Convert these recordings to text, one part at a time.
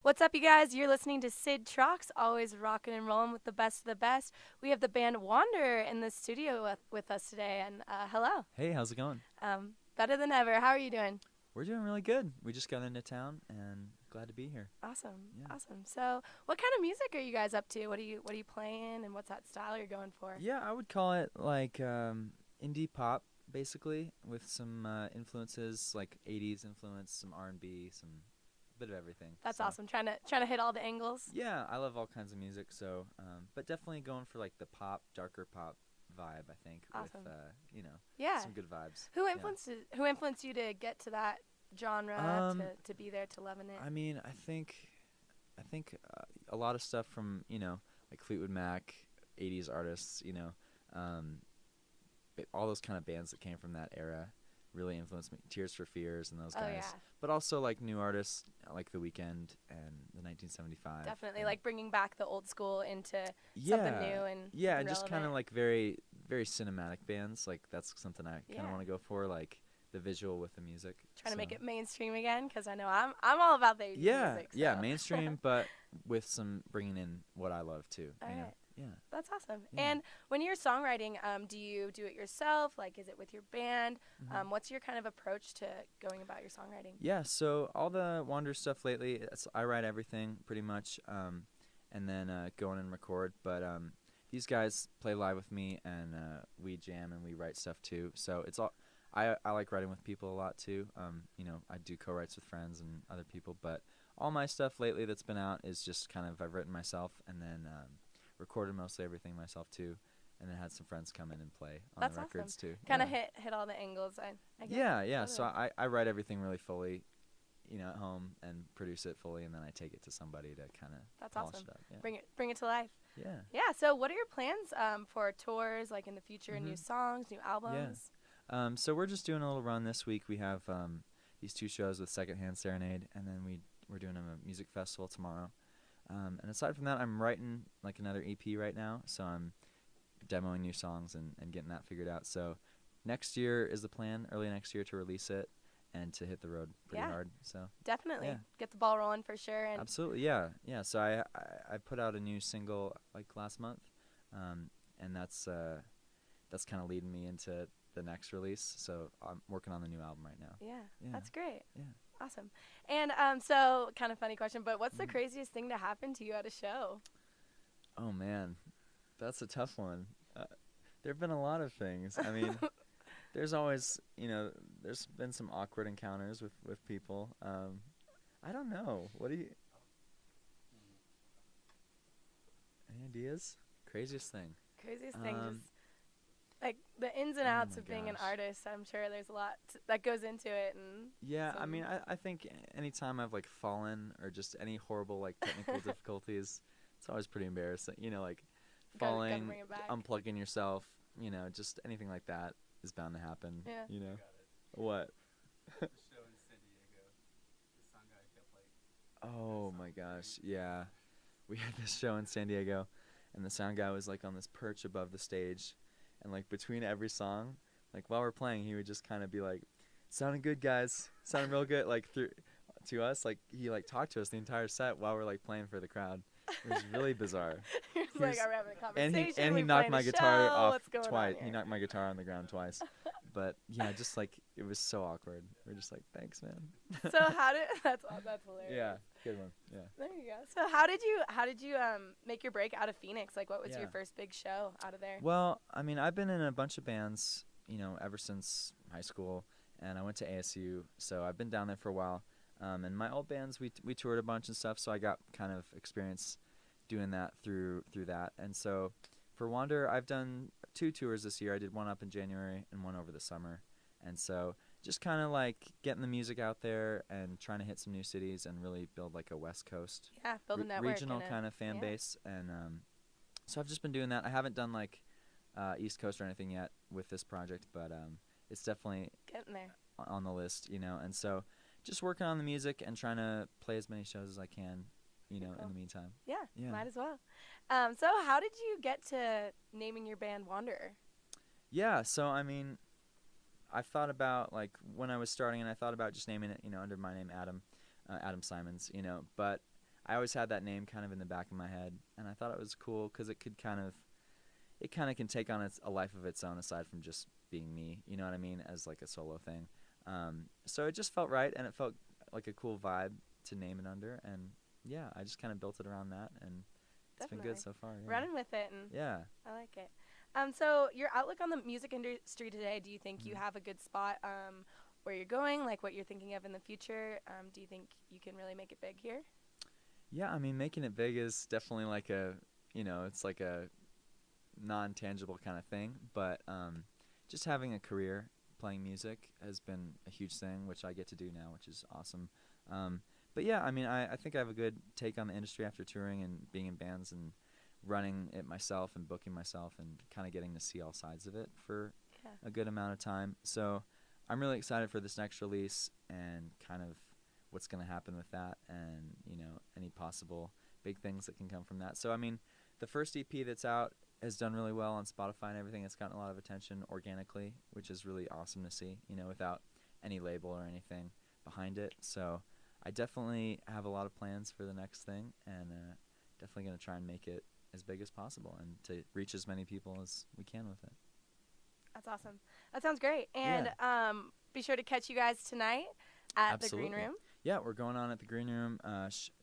What's up, you guys? You're listening to Syd Trox, always rocking and rolling with the best of the best. We have the band Wander in the studio with us today, and hello. Hey, how's it going? Better than ever. How are you doing? We're doing really good. We just got into town and glad to be here. Awesome, Yeah. awesome. So, what kind of music are you guys up to? What are you playing, and what's that style you're going for? Yeah, I would call it like indie pop, basically, with some influences like '80s influence, some R&B, some bit of everything. That's So, awesome. Trying to hit all the angles. Yeah, I love all kinds of music. So, but definitely going for like the pop, darker pop vibe. I think Awesome. with Yeah. some good vibes. Who influenced you to get to that genre to be there to loving it? I mean, I think a lot of stuff from like Fleetwood Mac, '80s artists, all those kind of bands that came from that era really influenced me. Tears for Fears and those Oh guys, yeah, but also like new artists like The Weeknd and the 1975. definitely. and- Like bringing back the old school into yeah, something new and yeah, and and just kind of relevant. like very very cinematic bands. Like that's something I kind of Yeah. want to go for, like the visual with the music. Trying to make So- it mainstream again, because I know I'm all about the 80s Yeah, music. yeah, so. mainstream, but with some bringing in what I love too. All you know? right. Yeah. That's awesome. Yeah. And when you're songwriting, do you do it yourself? Like, is it with your band? Mhm. What's your kind of approach to going about your songwriting? Yeah, so all the Wander stuff lately, I write everything pretty much, and then go in and record. But these guys play live with me, and we jam and we write stuff too. So it's all I like writing with people a lot too. I do co-writes with friends and other people, but all my stuff lately that's been out is just kind of I've written myself, and then recorded mostly everything myself too, and then had some friends come in and play on That's the awesome. records too. Kind of Yeah. hit all the angles. I get Yeah, it. yeah. So Totally. I write everything really fully, at home and produce it fully, and then I take it to somebody to kind of That's polish awesome. it up. Yeah. Bring it to life. Yeah. Yeah. So, what are your plans for tours, like in the future? New Mhm. songs, new albums? So we're just doing a little run this week. We have these two shows with Secondhand Serenade, and then we're doing a music festival tomorrow. And aside from that, I'm writing like another EP right now, so I'm demoing new songs and getting that figured out. So next year is the plan, early next year to release it and to hit the road pretty Yeah. hard. So Definitely Yeah. get the ball rolling for sure. And absolutely, yeah, yeah. So I put out a new single like last month, and that's kind of leading me into the next release. So I'm working on the new album right now. yeah, Yeah. that's great. Yeah. Awesome. And so kind of funny question, but what's the Mhm. craziest thing to happen to you at a show? Oh man, that's a tough one. There've been a lot of things. I mean, there's always, there's been some awkward encounters with people. I don't know. What do you? Any ideas? Craziest thing. Craziest thing, Um, just like the ins and Oh outs my of being an gosh. artist. I'm sure there's a lot that goes into it, and Yeah, I some- mean, I think anytime I've like fallen or just any horrible like technical difficulties, it's always pretty embarrassing. Like gotta falling, bring it back. unplugging yourself, just anything like that is bound to happen. Yeah. What? The show in San Diego, the sound guy kept like. Oh my gosh, yeah. We had this show in San Diego, and the sound guy was like on this perch above the stage, and like between every song, like while we're playing, he would just kind of be like, "Sounding good, guys. Sounding real good." Like through to us, like he like talked to us the entire set while we're like playing for the crowd. It was really bizarre. You're He like, was- are we having a And conversation? he we knocked playing my a guitar show? off What's going twice. On He here? knocked my guitar on the ground twice. But yeah, just like it was so awkward. We're just like, "Thanks, man." So how did that's hilarious. Yeah, good one. Yeah. There you go. So how did you make your break out of Phoenix? Like, what was your Yeah. first big show out of there? Well, I mean, I've been in a bunch of bands, ever since high school, and I went to ASU, so I've been down there for a while. And my old bands, we toured a bunch and stuff, so I got kind of experience doing that through that. And so for Wander, I've done 2 tours this year. I did one up in January and one over the summer. And so just kind of like getting the music out there and trying to hit some new cities and really build like a West Coast Yeah, build a network. regional and kind of fan yeah. base. And so I've just been doing that. I haven't done like East Coast or anything yet with this project, but it's definitely Getting there. on the list, and so just working on the music and trying to play as many shows as I can, Cool. in the meantime. Yeah, Yeah. might as well. So how did you get to naming your band Wanderer? Yeah, so I mean, I've thought about like when I was starting, and I thought about just naming it, under my name Adam Simons, but I always had that name kind of in the back of my head, and I thought it was cool because it kind of can take on a life of its own aside from just being me. You know what I mean? As like a solo thing. So it just felt right, and it felt like a cool vibe to name it under, and yeah, I just kind of built it around that, and it's been good so far. Yeah. Running with it, and yeah. I like it. So your outlook on the music industry today, do you think you have a good spot where you're going, like what you're thinking of in the future? Do you think you can really make it big here? Yeah, I mean, making it big is definitely like it's like a non-tangible kind of thing, but just having a career playing music has been a huge thing, which I get to do now, which is awesome. But yeah, I mean, I think I have a good take on the industry after touring and being in bands and running it myself and booking myself and kind of getting to see all sides of it for a good amount of time. So I'm really excited for this next release and kind of what's going to happen with that, and any possible big things that can come from that. So I mean, the first EP that's out has done really well on Spotify and everything. It's gotten a lot of attention organically, which is really awesome to see, without any label or anything behind it. So I definitely have a lot of plans for the next thing, and definitely going to try and make it as big as possible and to reach as many people as we can with it. That's awesome. That sounds great. And be sure to catch you guys tonight at Absolutely. the Green Room. Yeah, we're going on at the Green Room.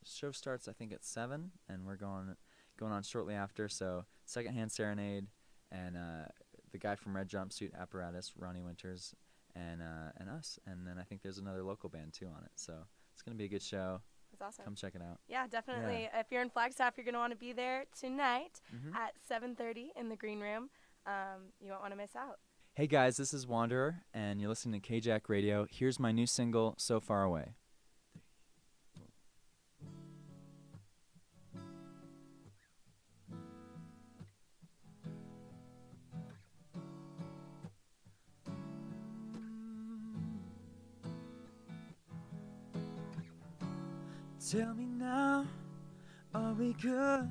Show starts, I think, at 7, and we're going on shortly after. So Secondhand Serenade and the guy from Red Jumpsuit Apparatus, Ronnie Winters, and us. And then I think there's another local band, too, on it. So it's going to be a good show. That's awesome. Come check it out. Yeah, definitely. Yeah. If you're in Flagstaff, you're going to want to be there tonight at 7:30 in the Green Room. You won't want to miss out. Hey, guys, this is Wanderer, and you're listening to KJack Radio. Here's my new single, So Far Away. Tell me now, are we good? Or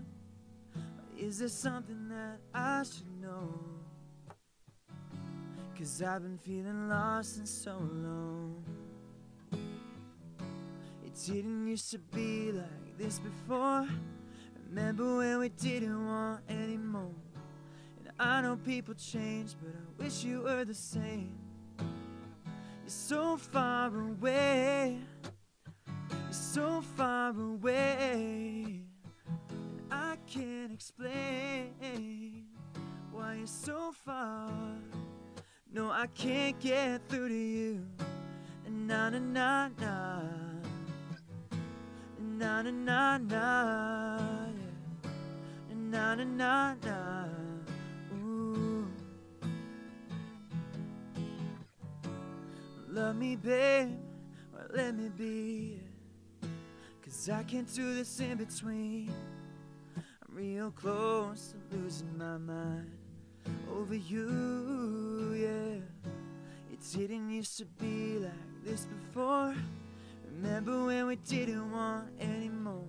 is there something that I should know? 'Cause I've been feeling lost and so alone. It didn't used to be like this before. Remember when we didn't want any more? And I know people change, but I wish you were the same. You're so far away. You're so far away, and I can't explain why you're so far. No, I can't get through to you. Na na na na, na na na na, na na na na. Ooh, love me, babe, or let me be. 'Cause I can't do this in between. I'm real close to losing my mind over you, yeah. It didn't used to be like this before. Remember when we didn't want any more?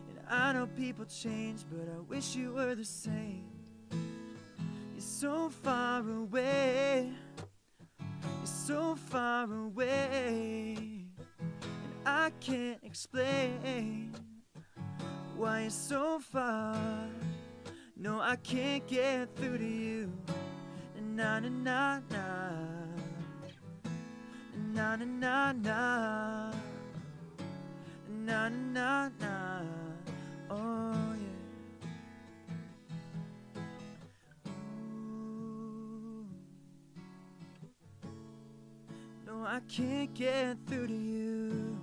And I know people change, but I wish you were the same. You're so far away. You're so far away. I can't explain why you're so far. No, I can't get through to you. Na na na na, na na na na, na na na na. Oh yeah. Ooh. No, I can't get through to you.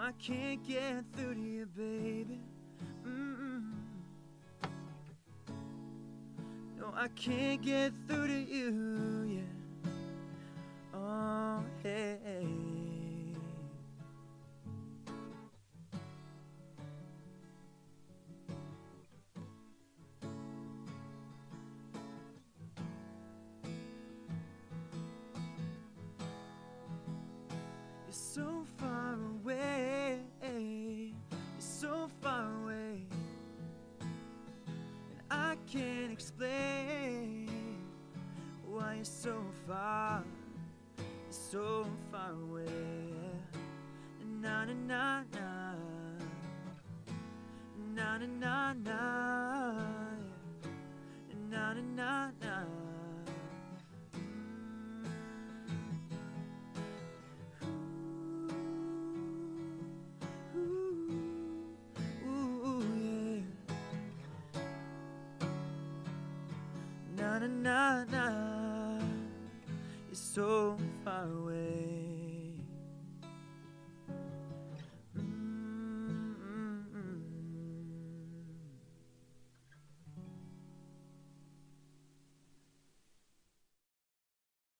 I can't get through to you, baby. No, I can't get through to you, yeah. Oh, hey. You're so far away. You're so far away. And I can't explain why you're so far. You're so far away. na na na, na na na na, na na na na. Ooh, yeah. Na na na na, you're so far away.